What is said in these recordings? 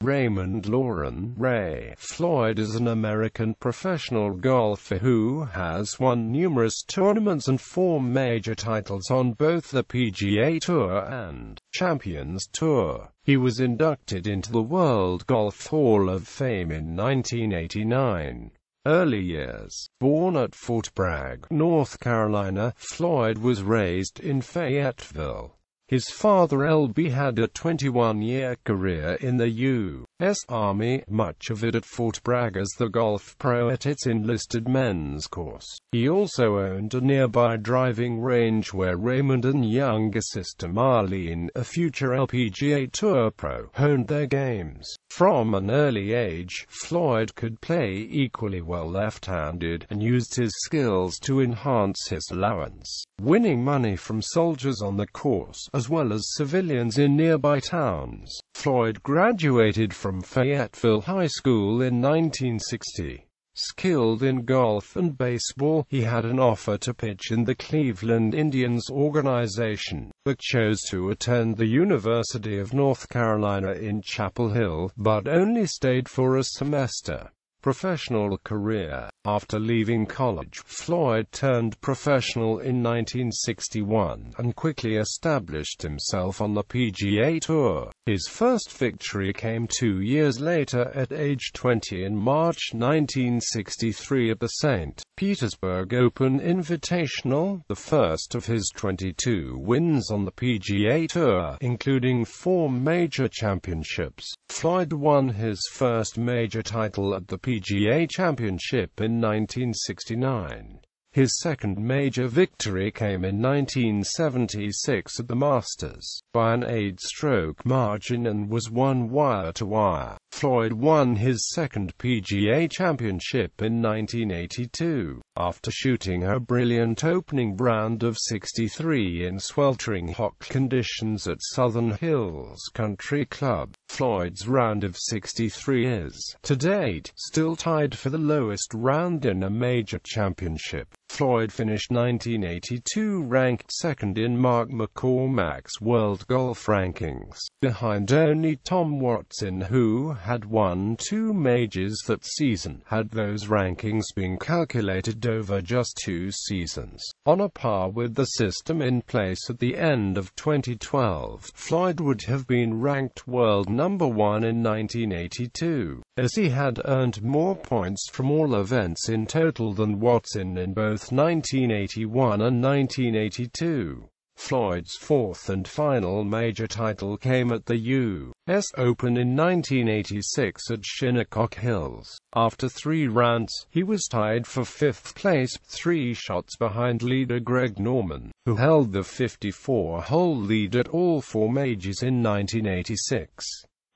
Raymond Loran. Ray Floyd is an American professional golfer who has won numerous tournaments and 4 major titles on both the PGA Tour and Champions Tour. He was inducted into the World Golf Hall of Fame in 1989. Early years. Born at Fort Bragg, North Carolina, Floyd was raised in Fayetteville. His father L.B. had a 21-year career in the U.S. Army, much of it at Fort Bragg as the golf pro at its enlisted men's course. He also owned a nearby driving range where Raymond and younger sister Marlene, a future LPGA Tour pro, honed their games. From an early age, Floyd could play equally well left-handed, and used his skills to enhance his allowance, winning money from soldiers on the course, as well as civilians in nearby towns. Floyd graduated from Fayetteville High School in 1960. Skilled in golf and baseball, he had an offer to pitch in the Cleveland Indians organization, but chose to attend the University of North Carolina in Chapel Hill, but only stayed for a semester. Professional career. After leaving college, Floyd turned professional in 1961, and quickly established himself on the PGA Tour. His first victory came 2 years later at age 20 in March 1963 at the St. Petersburg Open Invitational, the first of his 22 wins on the PGA Tour, including 4 major championships. Floyd won his first major title at the PGA Championship in 1969. His second major victory came in 1976 at the Masters, by an 8-stroke margin, and was won wire-to-wire. Floyd won his second PGA Championship in 1982, after shooting a brilliant opening round of 63 in sweltering hot conditions at Southern Hills Country Club. Floyd's round of 63 is, to date, still tied for the lowest round in a major championship. Floyd finished 1982 ranked second in Mark McCormack's World Golf Rankings, behind only Tom Watson, who had won 2 majors that season, had those rankings been calculated over just 2 seasons. On a par with the system in place at the end of 2012, Floyd would have been ranked world number 1 in 1982, as he had earned more points from all events in total than Watson in both 1981 and 1982. Floyd's 4th and final major title came at the U.S. Open in 1986 at Shinnecock Hills. After 3 rounds, he was tied for 5th place, 3 shots behind leader Greg Norman, who held the 54-hole lead at all 4 majors in 1986.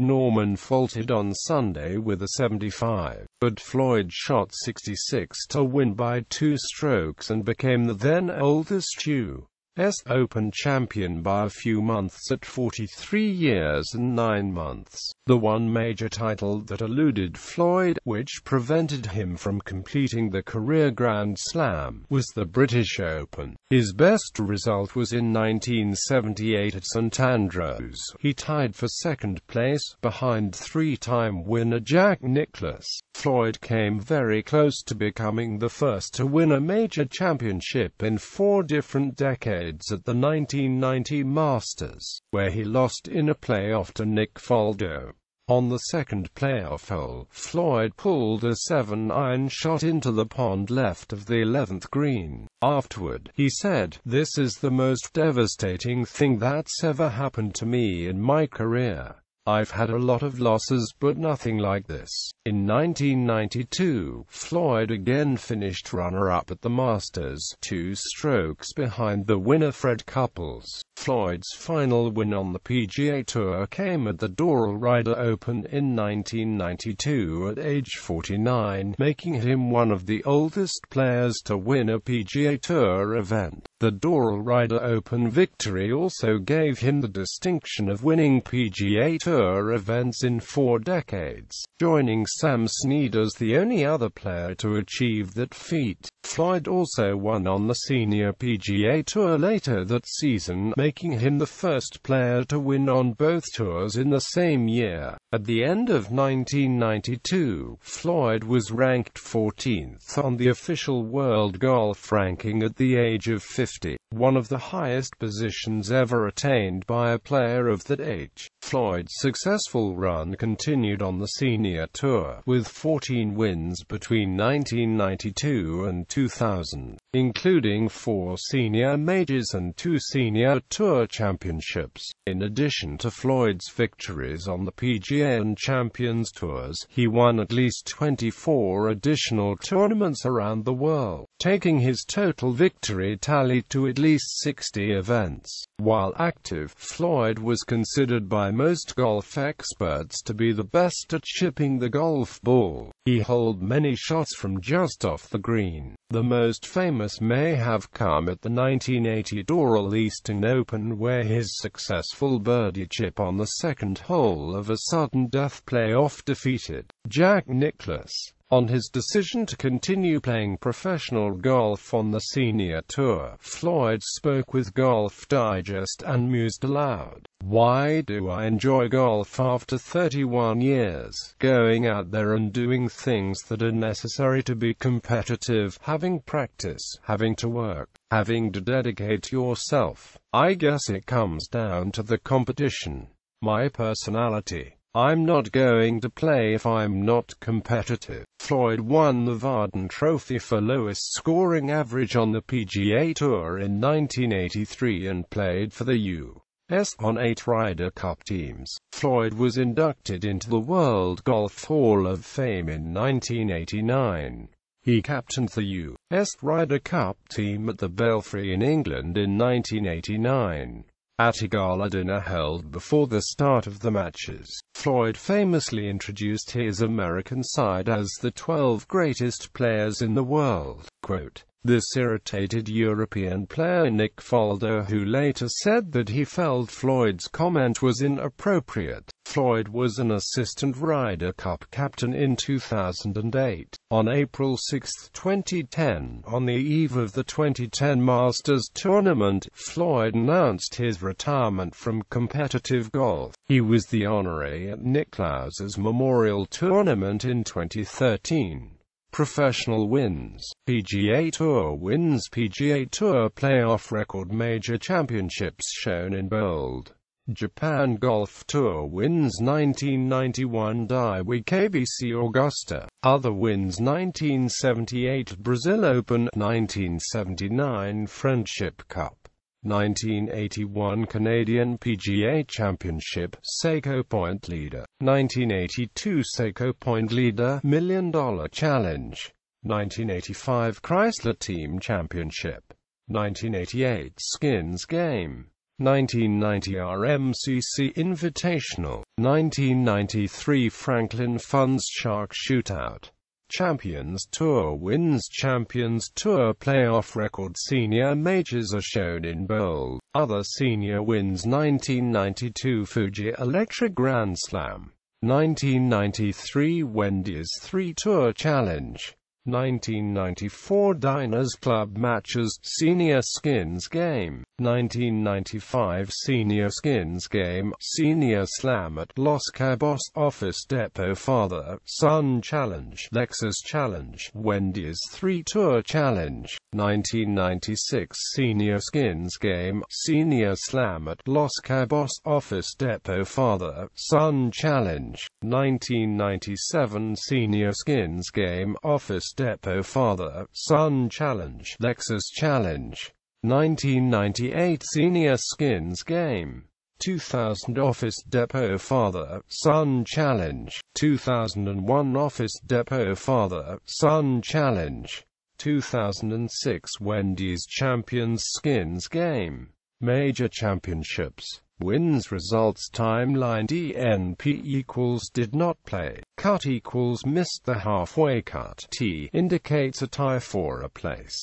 Norman faltered on Sunday with a 75, but Floyd shot 66 to win by 2 strokes and became the then oldest U.S. Open champion by a few months at 43 years and 9 months. The one major title that eluded Floyd, which prevented him from completing the career Grand Slam, was the British Open. His best result was in 1978 at St Andrews. He tied for 2nd place, behind 3-time winner Jack Nicklaus. Floyd came very close to becoming the first to win a major championship in 4 different decades at the 1990 Masters, where he lost in a playoff to Nick Faldo. On the second playoff hole, Floyd pulled a 7-iron shot into the pond left of the 11th green. Afterward, he said, "This is the most devastating thing that's ever happened to me in my career. I've had a lot of losses, but nothing like this." In 1992, Floyd again finished runner-up at the Masters, 2 strokes behind the winner Fred Couples. Floyd's final win on the PGA Tour came at the Doral Ryder Open in 1992 at age 49, making him one of the oldest players to win a PGA Tour event. The Doral Ryder Open victory also gave him the distinction of winning PGA Tour Tour events in 4 decades, joining Sam Snead as the only other player to achieve that feat. Floyd also won on the Senior PGA Tour later that season, making him the first player to win on both tours in the same year. At the end of 1992, Floyd was ranked 14th on the official world golf ranking at the age of 50, one of the highest positions ever attained by a player of that age. Floyd's successful run continued on the Senior Tour, with 14 wins between 1992 and 2000, including 4 senior majors and 2 Senior Tour championships. In addition to Floyd's victories on the PGA and Champions Tours, he won at least 24 additional tournaments around the world, taking his total victory tally to at least 60 events. While active, Floyd was considered by most golf experts to be the best at chipping the golf ball. He holed many shots from just off the green. The most famous may have come at the 1980 Doral Eastern Open, where his successful birdie chip on the second hole of a sudden death playoff defeated Jack Nicklaus. On his decision to continue playing professional golf on the Senior Tour, Floyd spoke with Golf Digest and mused aloud, "Why do I enjoy golf after 31 years? Going out there and doing things that are necessary to be competitive, having practice, having to work, having to dedicate yourself. I guess it comes down to the competition. My personality. I'm not going to play if I'm not competitive." Floyd won the Varden Trophy for lowest scoring average on the PGA Tour in 1983 and played for the U.S. on 8 Ryder Cup teams. Floyd was inducted into the World Golf Hall of Fame in 1989. He captained the U.S. Ryder Cup team at the Belfry in England in 1989. At a gala dinner held before the start of the matches, Floyd famously introduced his American side as the 12 greatest players in the world. Quote, this irritated European player Nick Faldo, who later said that he felt Floyd's comment was inappropriate. Floyd was an assistant Ryder Cup captain in 2008. On April 6, 2010, on the eve of the 2010 Masters tournament, Floyd announced his retirement from competitive golf. He was the honoree at Nicklaus's Memorial Tournament in 2013. Professional wins: PGA Tour wins, PGA Tour playoff record, major championships shown in bold. Japan Golf Tour wins 1991 Daiwi KBC Augusta. Other wins: 1978 Brazil Open, 1979 Friendship Cup, 1981 Canadian PGA Championship, Seiko Point Leader, 1982 Seiko Point Leader $1 Million Challenge, 1985 Chrysler Team Championship, 1988 Skins Game, 1990 RMCC Invitational, 1993 Franklin Funds Shark Shootout. Champions Tour wins, Champions Tour playoff record, senior majors are shown in bold. Other senior wins: 1992 Fuji Electric Grand Slam, 1993 Wendy's 3 Tour Challenge, 1994 Diners Club Matches, Senior Skins Game, 1995 Senior Skins Game, Senior Slam at Los Cabos, Office Depot Father-Son Challenge, Lexus Challenge, Wendy's 3 Tour Challenge, 1996 Senior Skins Game, Senior Slam at Los Cabos, Office Depot Father-Son Challenge, 1997 Senior Skins Game, Office Depot Father-Son Challenge, Lexus Challenge, 1998 Senior Skins Game, 2000 Office Depot Father-Son Challenge, 2001 Office Depot Father-Son Challenge, 2006 Wendy's Champions Skins Game. Major championships. Wins, results, timeline. DNP equals did not play. Cut equals missed the halfway cut. T indicates a tie for a place.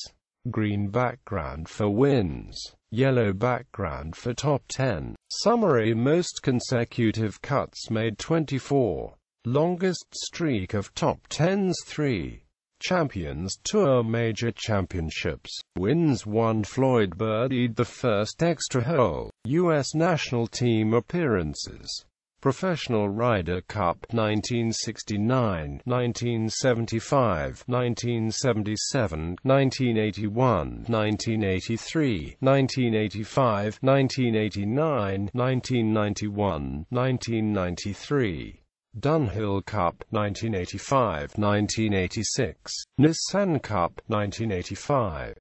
Green background for wins. Yellow background for top 10. Summary: most consecutive cuts made 24. Longest streak of top 10s 3. Champions Tour Major Championships. Wins 1. Floyd birdied the first extra hole. U.S. National Team appearances. Professional Ryder Cup 1969, 1975, 1977, 1981, 1983, 1985, 1989, 1991, 1993. Dunhill Cup 1985, 1986, Nissan Cup 1985.